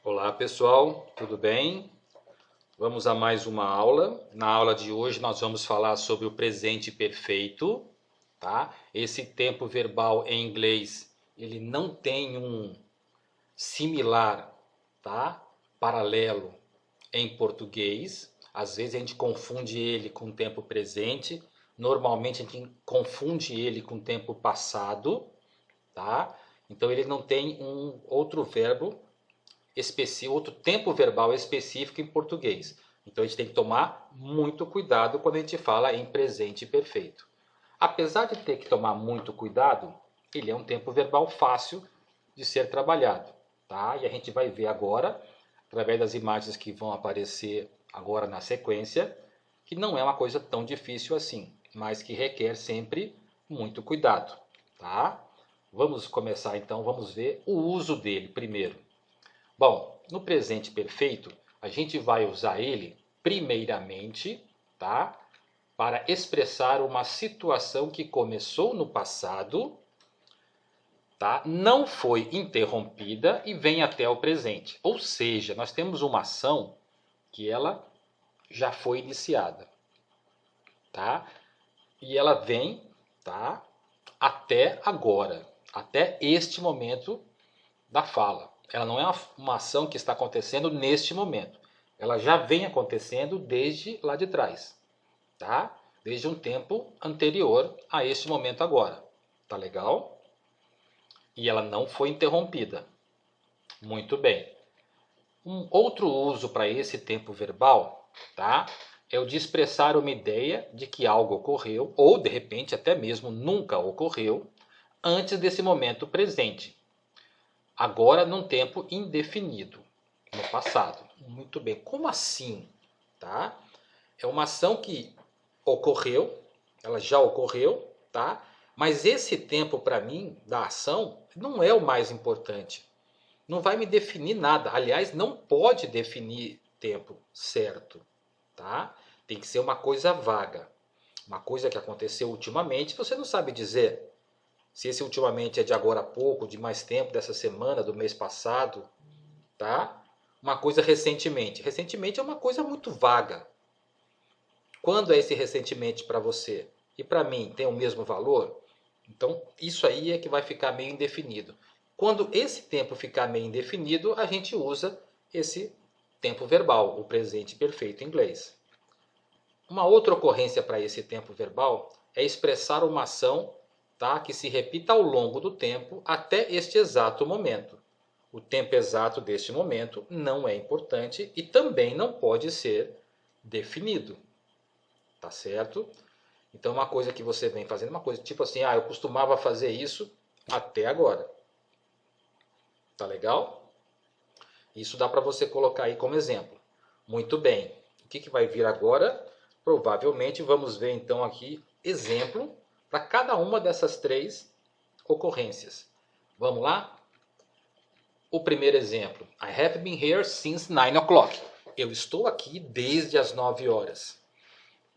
Olá pessoal, tudo bem? Vamos a mais uma aula. Na aula de hoje nós vamos falar sobre o presente perfeito, tá? Esse tempo verbal em inglês, ele não tem um similar, tá? Paralelo em português. Às vezes a gente confunde ele com o tempo presente. Normalmente a gente confunde ele com o tempo passado, tá? Então ele não tem um outro verbo específico, outro tempo verbal específico em português. Então a gente tem que tomar muito cuidado quando a gente fala em presente perfeito. Apesar de ter que tomar muito cuidado, ele é um tempo verbal fácil de ser trabalhado, tá? E a gente vai ver agora, através das imagens que vão aparecer agora na sequência, que não é uma coisa tão difícil assim, mas que requer sempre muito cuidado, tá? Vamos começar então, vamos ver o uso dele primeiro. Bom, no presente perfeito, a gente vai usar ele primeiramente, tá? Para expressar uma situação que começou no passado, tá? Não foi interrompida e vem até o presente. Ou seja, nós temos uma ação que ela já foi iniciada, tá? E ela vem, tá? Até agora, até este momento da fala. Ela não é uma ação que está acontecendo neste momento. Ela já vem acontecendo desde lá de trás, tá? Desde um tempo anterior a este momento agora. Tá legal? E ela não foi interrompida. Muito bem. Um outro uso para esse tempo verbal, tá? É o de expressar uma ideia de que algo ocorreu, ou de repente até mesmo nunca ocorreu, antes desse momento presente. Agora num tempo indefinido, no passado. Muito bem, como assim? Tá? É uma ação que ocorreu, ela já ocorreu, tá? Mas esse tempo para mim da ação não é o mais importante. Não vai me definir nada. Aliás, não pode definir tempo certo, tá? Tem que ser uma coisa vaga. Uma coisa que aconteceu ultimamente, você não sabe dizer se esse ultimamente é de agora a pouco, de mais tempo, dessa semana, do mês passado, tá? Uma coisa recentemente. Recentemente é uma coisa muito vaga. Quando é esse recentemente para você? E para mim tem o mesmo valor? Então, isso aí é que vai ficar meio indefinido. Quando esse tempo ficar meio indefinido, a gente usa esse tempo verbal, o presente perfeito em inglês. Uma outra ocorrência para esse tempo verbal é expressar uma ação, tá, que se repita ao longo do tempo até este exato momento. O tempo exato deste momento não é importante e também não pode ser definido, tá certo? Então uma coisa que você vem fazendo, uma coisa tipo assim, eu costumava fazer isso até agora. Tá legal? Isso dá para você colocar aí como exemplo. Muito bem. O que vai vir agora? Provavelmente vamos ver então aqui exemplo para cada uma dessas três ocorrências. Vamos lá? O primeiro exemplo. I have been here since 9 o'clock. Eu estou aqui desde as 9 horas.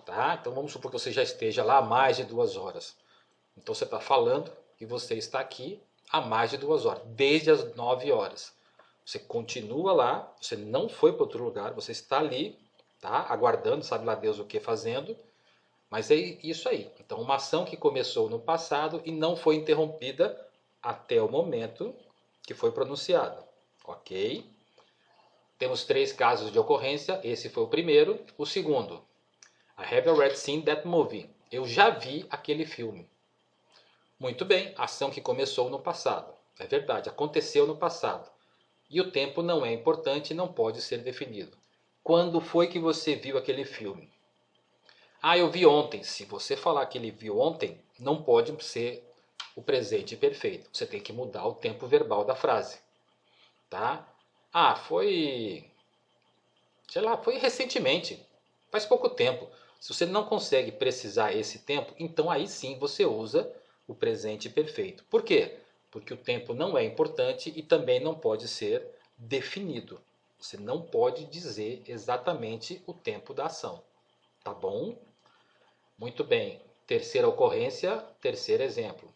Tá? Então vamos supor que você já esteja lá há mais de 2 horas. Então você está falando que você está aqui há mais de 2 horas, desde as 9 horas. Você continua lá, você não foi para outro lugar, você está ali, tá? Aguardando, sabe lá Deus o que fazendo. Mas é isso aí. Então uma ação que começou no passado e não foi interrompida até o momento que foi pronunciada. Ok? Temos 3 casos de ocorrência. Esse foi o primeiro. O segundo. I have already seen that movie. Eu já vi aquele filme. Muito bem, ação que começou no passado. É verdade, aconteceu no passado. E o tempo não é importante e não pode ser definido. Quando foi que você viu aquele filme? Eu vi ontem. Se você falar que ele viu ontem, não pode ser o presente perfeito. Você tem que mudar o tempo verbal da frase, tá? Foi, sei lá, foi recentemente, faz pouco tempo. Se você não consegue precisar esse tempo, então aí sim você usa o presente perfeito. Por quê? Porque o tempo não é importante e também não pode ser definido. Você não pode dizer exatamente o tempo da ação. Tá bom? Muito bem. Terceira ocorrência, terceiro exemplo.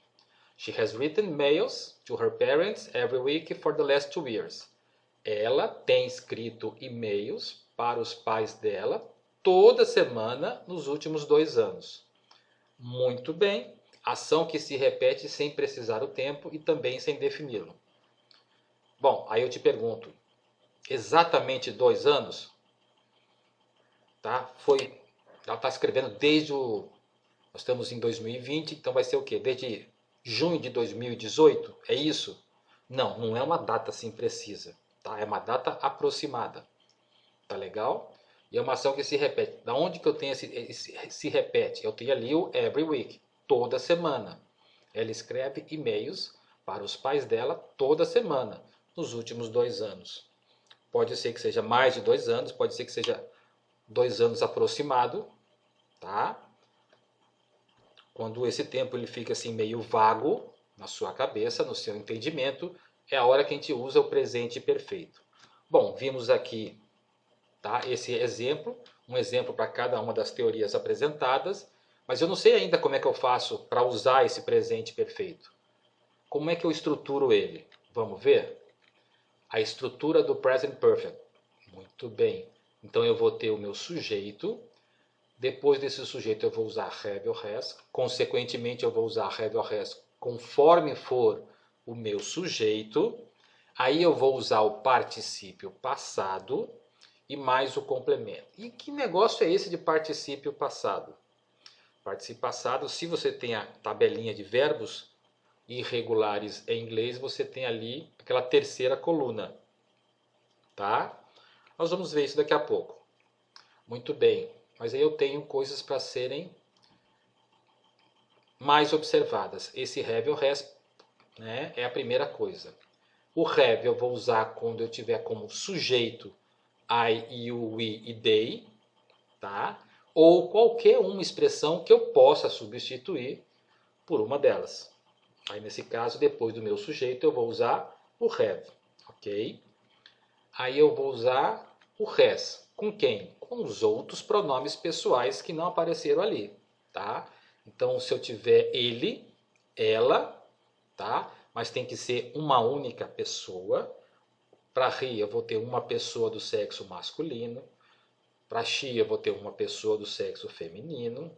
She has written mails to her parents every week for the last 2 years. Ela tem escrito e-mails para os pais dela toda semana nos últimos 2 anos. Muito bem. Ação que se repete sem precisar o tempo e também sem defini-lo. Bom, aí eu te pergunto, exatamente 2 anos? Tá? Ela está escrevendo desde o... Nós estamos em 2020, então vai ser o quê? Desde junho de 2018? É isso? Não, não é uma data assim precisa. Tá? É uma data aproximada. Tá legal? E é uma ação que se repete. Da onde que eu tenho se repete? Eu tenho ali o every week, toda semana. Ela escreve e-mails para os pais dela toda semana, nos últimos 2 anos. Pode ser que seja mais de 2 anos, pode ser que seja 2 anos aproximado, tá? Quando esse tempo ele fica assim meio vago na sua cabeça, no seu entendimento, é a hora que a gente usa o presente perfeito. Bom, vimos aqui, tá, esse exemplo, um exemplo para cada uma das teorias apresentadas, mas eu não sei ainda como é que eu faço para usar esse presente perfeito. Como é que eu estruturo ele? Vamos ver? A estrutura do present perfect. Muito bem. Então eu vou ter o meu sujeito. Depois desse sujeito eu vou usar have or has. Consequentemente eu vou usar have or has conforme for o meu sujeito. Aí eu vou usar o particípio passado e mais o complemento. E que negócio é esse de particípio passado? Particípio passado, se você tem a tabelinha de verbos irregulares em inglês, você tem ali aquela terceira coluna, tá? Nós vamos ver isso daqui a pouco. Muito bem, mas aí eu tenho coisas para serem mais observadas. Esse have or has, né, é a primeira coisa. O have eu vou usar quando eu tiver como sujeito I, you, we e they, tá? Ou qualquer uma expressão que eu possa substituir por uma delas. Aí nesse caso, depois do meu sujeito, eu vou usar o have, ok? Aí eu vou usar o has. Com quem? Com os outros pronomes pessoais que não apareceram ali, tá? Então, se eu tiver ele, ela, tá? Mas tem que ser uma única pessoa. Para he, eu vou ter uma pessoa do sexo masculino. Para she, eu vou ter uma pessoa do sexo feminino.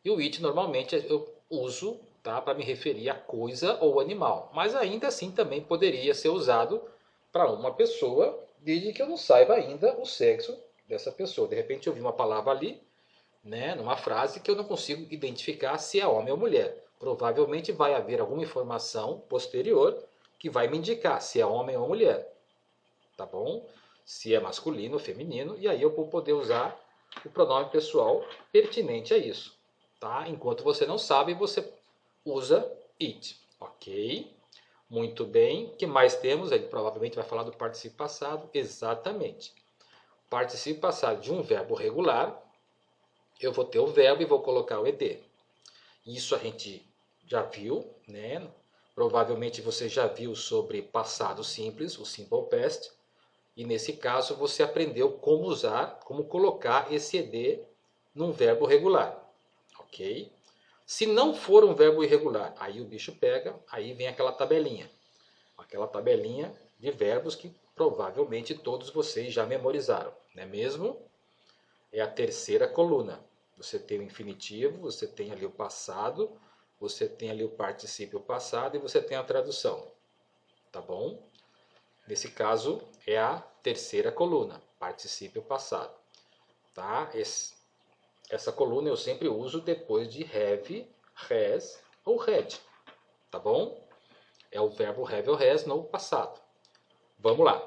E o it, normalmente, eu uso, tá, para me referir a coisa ou animal. Mas ainda assim também poderia ser usado para uma pessoa, desde que eu não saiba ainda o sexo dessa pessoa. De repente eu vi uma palavra ali, né, numa frase que eu não consigo identificar se é homem ou mulher. Provavelmente vai haver alguma informação posterior que vai me indicar se é homem ou mulher. Tá bom? Se é masculino ou feminino. E aí eu vou poder usar o pronome pessoal pertinente a isso. Tá? Enquanto você não sabe, você usa it. Ok? Muito bem. O que mais temos? Ele provavelmente vai falar do particípio passado. Exatamente. Particípio passado de um verbo regular. Eu vou ter o verbo e vou colocar o ed. Isso a gente já viu, né? Provavelmente você já viu sobre passado simples, o simple past. E nesse caso você aprendeu como usar, como colocar esse ed num verbo regular. Ok? Se não for um verbo irregular, aí o bicho pega, aí vem aquela tabelinha. Aquela tabelinha de verbos que provavelmente todos vocês já memorizaram, não é mesmo? É a terceira coluna. Você tem o infinitivo, você tem ali o passado, você tem ali o particípio passado e você tem a tradução. Tá bom? Nesse caso, é a terceira coluna, particípio passado. Tá? Essa coluna eu sempre uso depois de have, has ou had. Tá bom? É o verbo have ou has no passado. Vamos lá.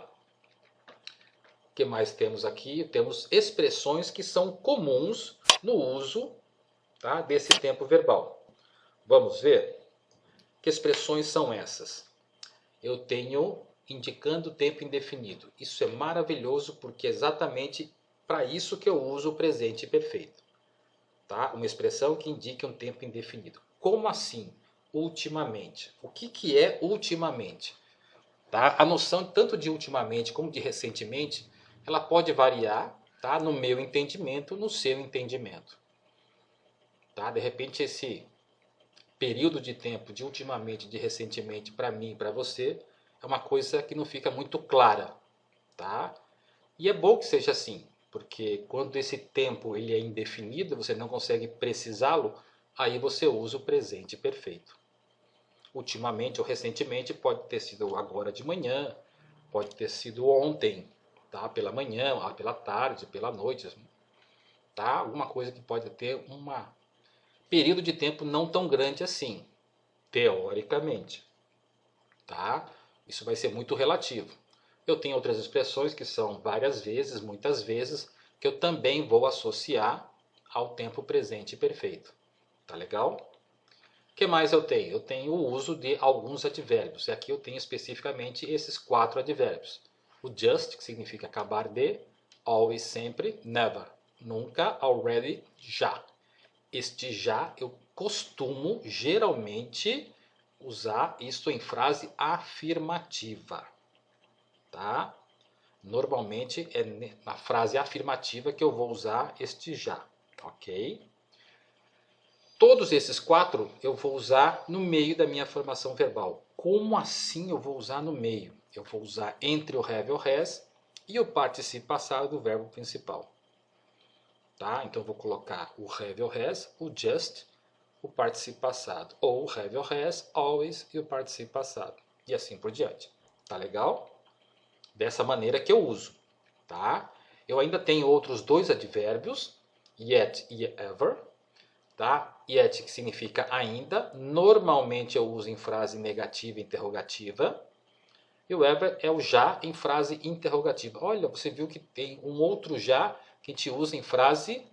O que mais temos aqui? Temos expressões que são comuns no uso, tá, desse tempo verbal. Vamos ver? Que expressões são essas? Eu tenho indicando tempo indefinido. Isso é maravilhoso porque é exatamente para isso que eu uso o presente perfeito. Tá? Uma expressão que indica um tempo indefinido. Como assim? Ultimamente. O que é ultimamente? Tá? A noção tanto de ultimamente como de recentemente, ela pode variar, tá? No meu entendimento, no seu entendimento. Tá? De repente esse período de tempo de ultimamente, de recentemente, para mim e para você, é uma coisa que não fica muito clara. tá? E é bom que seja assim, porque quando esse tempo ele é indefinido, você não consegue precisá-lo, aí você usa o presente perfeito. Ultimamente ou recentemente pode ter sido agora de manhã, pode ter sido ontem, tá? Pela manhã, pela tarde, pela noite, tá? Alguma coisa que pode ter um período de tempo não tão grande assim, teoricamente, tá? Isso vai ser muito relativo. Eu tenho outras expressões que são várias vezes, muitas vezes, que eu também vou associar ao tempo presente perfeito. Tá legal? O que mais eu tenho? Eu tenho o uso de alguns advérbios. E aqui eu tenho especificamente esses 4 advérbios. O just, que significa acabar de, always, sempre, never, nunca, already, já. Este já eu costumo, geralmente, usar isso em frase afirmativa. Tá? Normalmente é na frase afirmativa que eu vou usar este já, ok? Todos esses 4 eu vou usar no meio da minha formação verbal. Como assim eu vou usar no meio? Eu vou usar entre o have ou has e o participio passado do verbo principal. Tá? Então eu vou colocar o have ou has, o just, o participio passado. Ou o have ou has, always e o participio passado. E assim por diante. Tá legal? Dessa maneira que eu uso. Tá? Eu ainda tenho outros 2 advérbios, yet e ever. Tá? Yet, que significa ainda, normalmente eu uso em frase negativa e interrogativa. E o ever é o já em frase interrogativa. Olha, você viu que tem um outro já que a gente usa em frase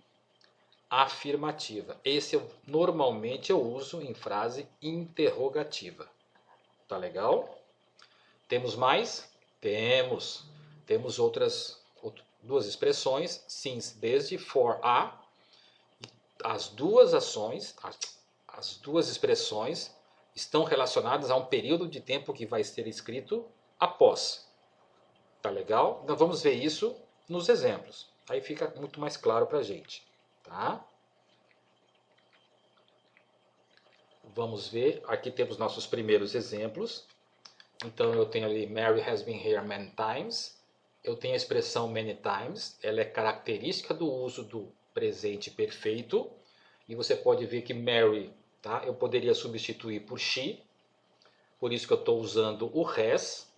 afirmativa. Esse normalmente eu uso em frase interrogativa. Tá legal? Temos mais? Temos. Temos outras 2 expressões, since, desde, for, a. As 2 ações, as 2 expressões estão relacionadas a um período de tempo que vai ser escrito após. Tá legal? Então vamos ver isso nos exemplos. Aí fica muito mais claro para a gente. Tá? Vamos ver. Aqui temos nossos primeiros exemplos. Então eu tenho ali Mary has been here many times. Eu tenho a expressão many times. Ela é característica do uso do presente perfeito. E você pode ver que Mary, tá? Eu poderia substituir por she. Por isso que eu estou usando o has.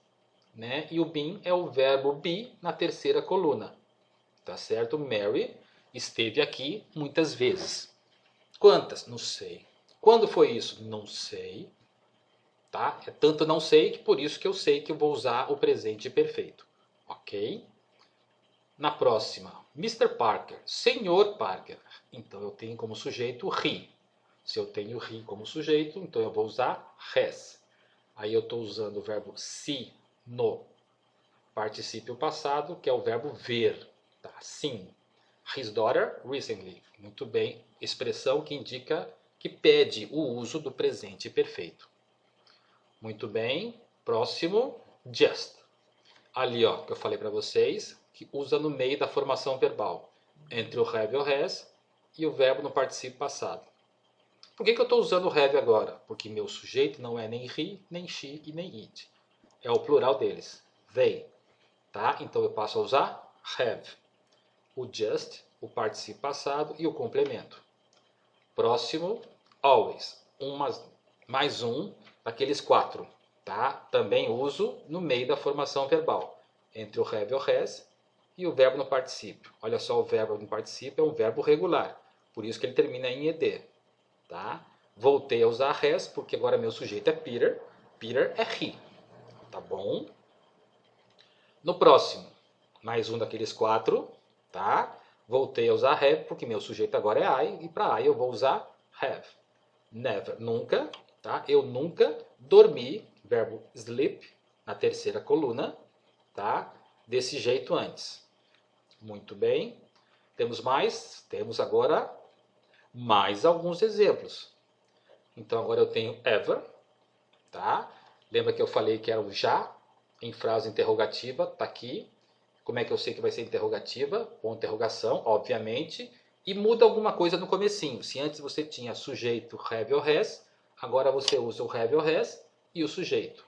Né? E o been é o verbo be na terceira coluna. Tá certo? Mary esteve aqui muitas vezes. Quantas? Não sei. Quando foi isso? Não sei. Tá? É tanto não sei que por isso que eu sei que eu vou usar o presente perfeito. Ok? Na próxima, Mr. Parker, Senhor Parker. Então eu tenho como sujeito he. Se eu tenho he como sujeito, então eu vou usar has. Aí eu estou usando o verbo see no particípio passado, que é o verbo ver. Tá? Sim. His daughter recently. Muito bem. Expressão que indica, que pede o uso do presente perfeito. Muito bem. Próximo, just. Ali, ó, que eu falei para vocês, que usa no meio da formação verbal, entre o have e o has e o verbo no particípio passado. Por que eu estou usando o have agora? Porque meu sujeito não é nem he, nem she e nem it. É o plural deles, they. Tá? Então eu passo a usar have. O just, o particípio passado e o complemento. Próximo, always. Mais um daqueles 4. Tá? Também uso no meio da formação verbal, entre o have e o has e o verbo no particípio. Olha só, o verbo no particípio é um verbo regular, por isso que ele termina em ed. Tá? Voltei a usar has porque agora meu sujeito é Peter. Peter é he. Tá bom? No próximo, mais um daqueles 4. Tá? Voltei a usar have porque meu sujeito agora é I e para I eu vou usar have. Never, nunca. Tá? Eu nunca dormi, verbo sleep, na terceira coluna, tá? Desse jeito antes. Muito bem. Temos mais? Temos agora mais alguns exemplos. Então agora eu tenho ever, tá? Lembra que eu falei que era o já em frase interrogativa, tá aqui. Como é que eu sei que vai ser interrogativa? Com interrogação, obviamente. E muda alguma coisa no comecinho. Se antes você tinha sujeito have ou has, agora você usa o have ou has e o sujeito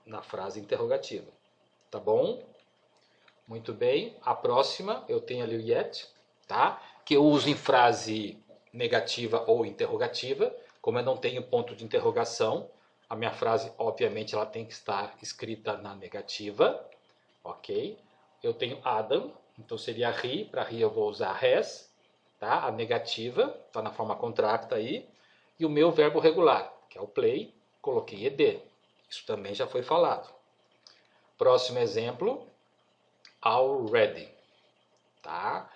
na frase interrogativa. Tá bom? Muito bem. A próxima, eu tenho ali o yet, tá? Que eu uso em frase negativa ou interrogativa. Como eu não tenho ponto de interrogação, a minha frase, obviamente, ela tem que estar escrita na negativa, ok? Eu tenho Adam, então seria he. Para he eu vou usar has, tá? A negativa, está na forma contracta aí. E o meu verbo regular, que é o play, coloquei ed. Isso também já foi falado. Próximo exemplo, already, tá?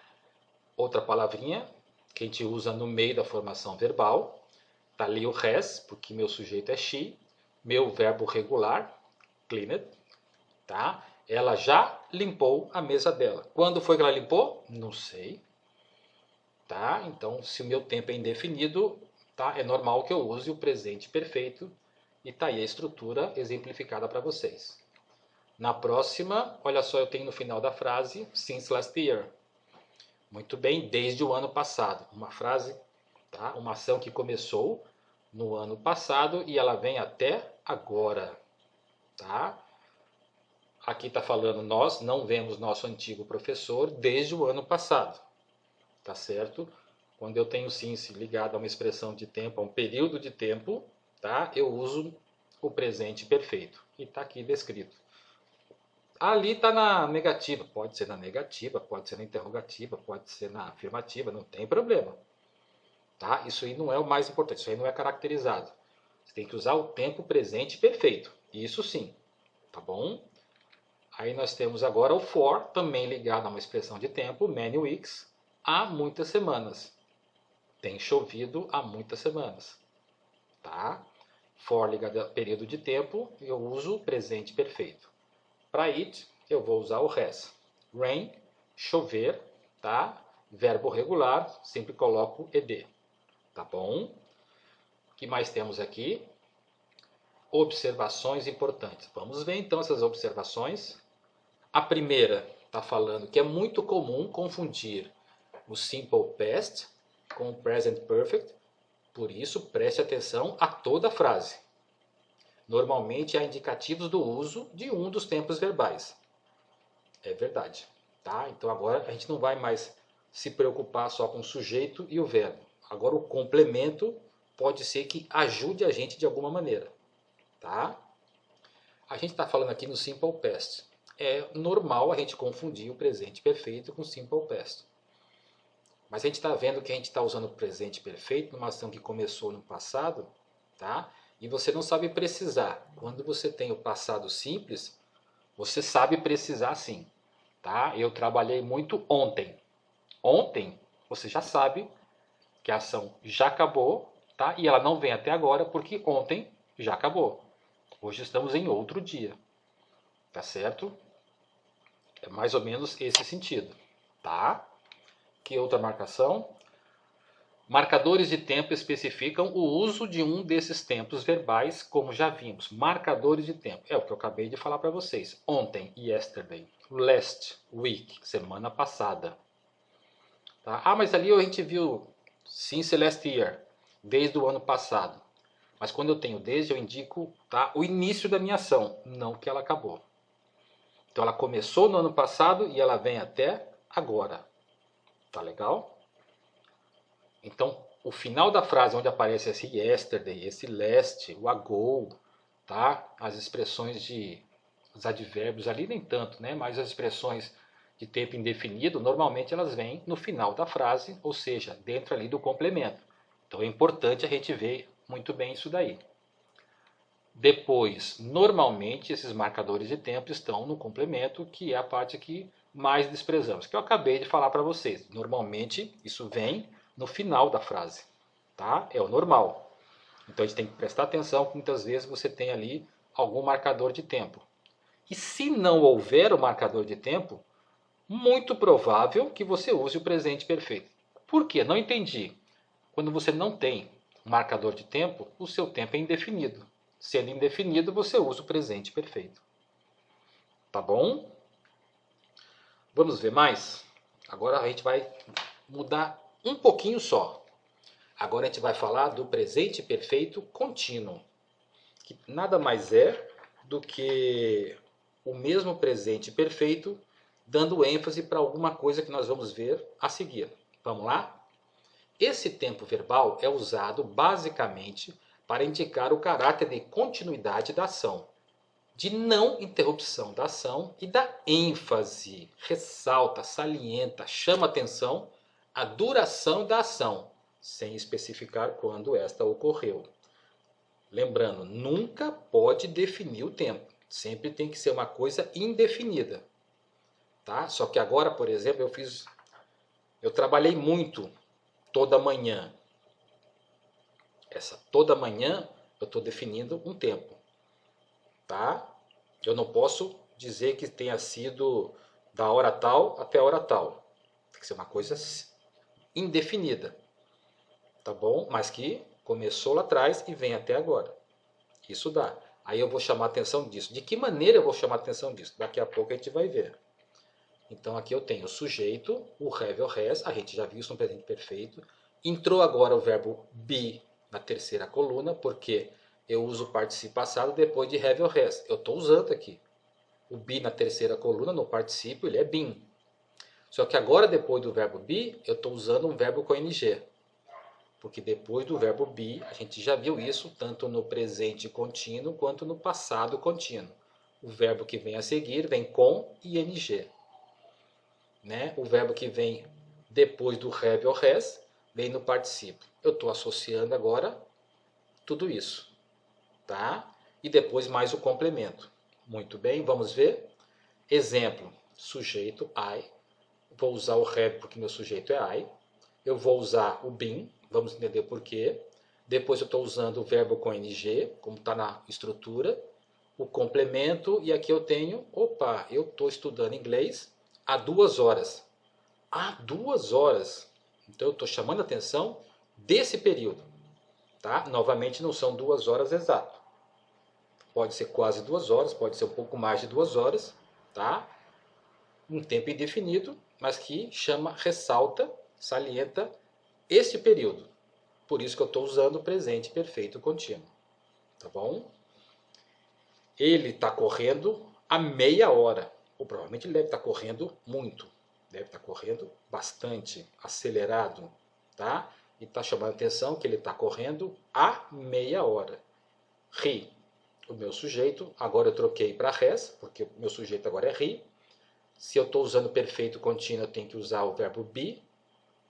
Outra palavrinha que a gente usa no meio da formação verbal. Tá ali o has, porque meu sujeito é she. Meu verbo regular, cleaned, tá? Ela já limpou a mesa dela. Quando foi que ela limpou? Não sei. Tá? Então, se o meu tempo é indefinido, tá? É normal que eu use o presente perfeito. E tá aí a estrutura exemplificada para vocês. Na próxima, olha só, eu tenho no final da frase, since last year. Muito bem, desde o ano passado. Uma frase, tá? Uma ação que começou no ano passado e ela vem até agora. Tá? Aqui está falando, nós não vemos nosso antigo professor desde o ano passado. Tá certo? Quando eu tenho since ligado a uma expressão de tempo, a um período de tempo, tá? Eu uso o presente perfeito. E está aqui descrito. Ali está na negativa, pode ser na negativa, pode ser na interrogativa, pode ser na afirmativa, não tem problema. Tá? Isso aí não é o mais importante, isso aí não é caracterizado. Você tem que usar o tempo presente perfeito, isso sim, tá bom? Aí nós temos agora o for, também ligado a uma expressão de tempo, many weeks, há muitas semanas. Tem chovido há muitas semanas, tá? For ligado a período de tempo, eu uso o presente perfeito. Para it, eu vou usar o has. Rain, chover, tá? Verbo regular, sempre coloco ed. Tá bom? O que mais temos aqui? Observações importantes. Vamos ver então essas observações. A primeira está falando que é muito comum confundir o simple past com o present perfect. Por isso, preste atenção a toda a frase. Normalmente há indicativos do uso de um dos tempos verbais. É verdade. Tá? Então agora a gente não vai mais se preocupar só com o sujeito e o verbo. Agora o complemento pode ser que ajude a gente de alguma maneira. Tá? A gente está falando aqui no simple past. É normal a gente confundir o presente perfeito com o simple past. Mas a gente está vendo que a gente está usando o presente perfeito numa ação que começou no passado, tá? E você não sabe precisar. Quando você tem o passado simples, você sabe precisar sim, tá? Eu trabalhei muito ontem. Ontem, você já sabe que a ação já acabou, tá? E ela não vem até agora porque ontem já acabou. Hoje estamos em outro dia, tá certo? É mais ou menos esse sentido, tá? Que outra marcação? Marcadores de tempo especificam o uso de um desses tempos verbais, como já vimos. Marcadores de tempo. É o que eu acabei de falar para vocês. Ontem, yesterday. Last week, semana passada. Tá? Ah, mas ali a gente viu since last year, desde o ano passado. Mas quando eu tenho desde, eu indico, tá, o início da minha ação, não que ela acabou. Então ela começou no ano passado e ela vem até agora. Tá legal? Então, o final da frase onde aparece esse yesterday, esse last, o ago, tá? As expressões de os advérbios ali nem tanto, né? Mas as expressões de tempo indefinido, normalmente elas vêm no final da frase, ou seja, dentro ali do complemento. Então é importante a gente ver muito bem isso daí. Depois, normalmente esses marcadores de tempo estão no complemento, que é a parte que mais desprezamos, que eu acabei de falar para vocês. Normalmente isso vem no final da frase, tá? É o normal. Então a gente tem que prestar atenção que muitas vezes você tem ali algum marcador de tempo. E se não houver o marcador de tempo, muito provável que você use o presente perfeito. Por quê? Não entendi. Quando você não tem marcador de tempo, o seu tempo é indefinido. Sendo indefinido, você usa o presente perfeito. Tá bom? Vamos ver mais? Agora a gente vai mudar um pouquinho só. Agora a gente vai falar do presente perfeito contínuo, que nada mais é do que o mesmo presente perfeito dando ênfase para alguma coisa que nós vamos ver a seguir. Vamos lá? Esse tempo verbal é usado basicamente para indicar o caráter de continuidade da ação, de não interrupção da ação e da ênfase, ressalta, salienta, chama atenção a duração da ação, sem especificar quando esta ocorreu. Lembrando, nunca pode definir o tempo, sempre tem que ser uma coisa indefinida. Tá? Só que agora, por exemplo, eu trabalhei muito toda manhã. Essa toda manhã eu estou definindo um tempo. Tá? Eu não posso dizer que tenha sido da hora tal até a hora tal. Tem que ser uma coisa indefinida. Tá bom? Mas que começou lá atrás e vem até agora. Isso dá. Aí eu vou chamar a atenção disso. De que maneira eu vou chamar a atenção disso? Daqui a pouco a gente vai ver. Então aqui eu tenho o sujeito, o have or has, a gente já viu isso no presente perfeito. Entrou agora o verbo be na terceira coluna, porque eu uso o particípio passado depois de have or has. Eu estou usando aqui. O be na terceira coluna, no particípio, ele é been. Só que agora, depois do verbo be, eu estou usando um verbo com ing. Porque depois do verbo be, a gente já viu isso tanto no presente contínuo quanto no passado contínuo. O verbo que vem a seguir vem com ing. Né? O verbo que vem depois do have or has vem no particípio. Eu estou associando agora tudo isso. Tá? E depois mais o complemento. Muito bem, vamos ver. Exemplo, sujeito I. Vou usar o have porque meu sujeito é I. Eu vou usar o been, vamos entender por quê. Depois eu estou usando o verbo com ing, como está na estrutura. O complemento, e aqui eu tenho, opa, eu estou estudando inglês há 2 horas. Há 2 horas. Então eu estou chamando a atenção desse período. Tá? Novamente não são 2 horas exato. Pode ser quase 2 horas, pode ser um pouco mais de 2 horas. Tá? Um tempo indefinido, mas que chama, ressalta, salienta este período. Por isso que eu estou usando o presente perfeito contínuo. Tá bom? Ele está correndo a meia hora. Ou provavelmente ele deve estar correndo muito. Deve estar correndo bastante, acelerado. Tá? E está chamando a atenção que ele está correndo a meia hora. He, o meu sujeito. Agora eu troquei para has, porque o meu sujeito agora é he. Se eu estou usando perfeito contínuo, eu tenho que usar o verbo be.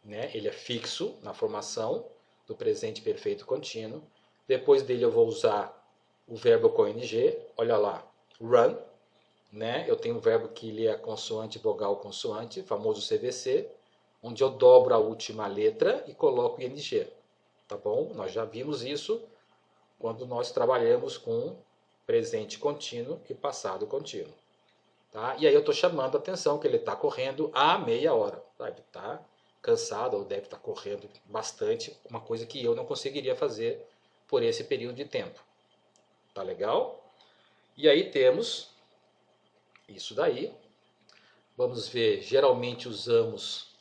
Né? Ele é fixo na formação do presente perfeito contínuo. Depois dele eu vou usar o verbo com ing. Olha lá, run. Né? Eu tenho um verbo que ele é consoante, vogal, consoante, famoso CVC, onde eu dobro a última letra e coloco ing. Tá bom? Nós já vimos isso quando nós trabalhamos com presente contínuo e passado contínuo. Tá? E aí eu estou chamando a atenção que ele está correndo a meia hora. Deve estar cansado ou deve estar correndo bastante, uma coisa que eu não conseguiria fazer por esse período de tempo. Tá legal? E aí temos isso daí. Vamos ver, geralmente usamos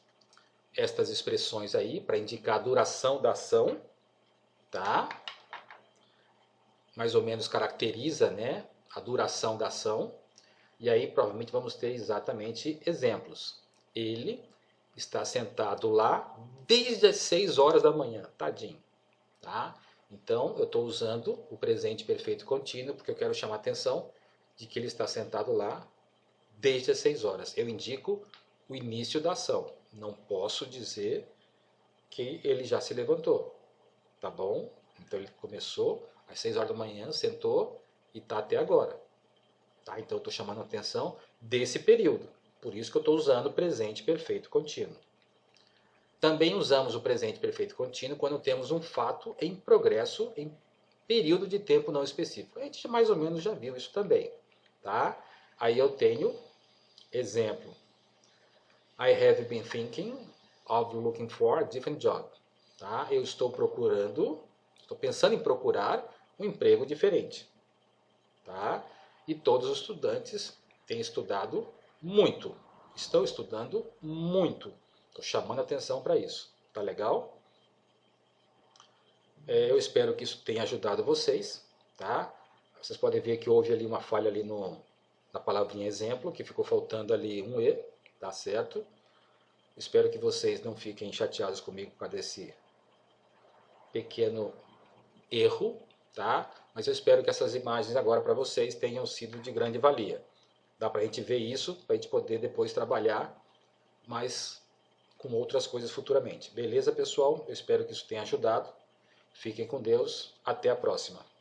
estas expressões aí para indicar a duração da ação. Tá? Mais ou menos caracteriza, né, a duração da ação. E aí provavelmente vamos ter exatamente exemplos. Ele está sentado lá desde as 6 horas da manhã, tadinho. Tá? Então eu estou usando o presente perfeito contínuo porque eu quero chamar a atenção de que ele está sentado lá desde as 6 horas. Eu indico o início da ação. Não posso dizer que ele já se levantou. Tá bom? Então ele começou às 6 horas da manhã, sentou e está até agora. Tá? Então eu estou chamando a atenção desse período. Por isso que eu estou usando o presente perfeito contínuo. Também usamos o presente perfeito contínuo quando temos um fato em progresso em período de tempo não específico. A gente mais ou menos já viu isso também. Tá? Aí eu tenho exemplo. I have been thinking of looking for a different job. Tá? Eu estou pensando em procurar um emprego diferente. Tá? E todos os estudantes têm estudado muito. Estão estudando muito. Estou chamando a atenção para isso. Tá legal? Eu espero que isso tenha ajudado vocês. Tá? Vocês podem ver que houve ali uma falha ali da palavrinha exemplo, que ficou faltando ali um E, tá certo? Espero que vocês não fiquem chateados comigo por causa desse pequeno erro, tá? Mas eu espero que essas imagens agora para vocês tenham sido de grande valia. Dá para a gente ver isso, para a gente poder depois trabalhar mais com outras coisas futuramente. Beleza, pessoal? Eu espero que isso tenha ajudado. Fiquem com Deus. Até a próxima.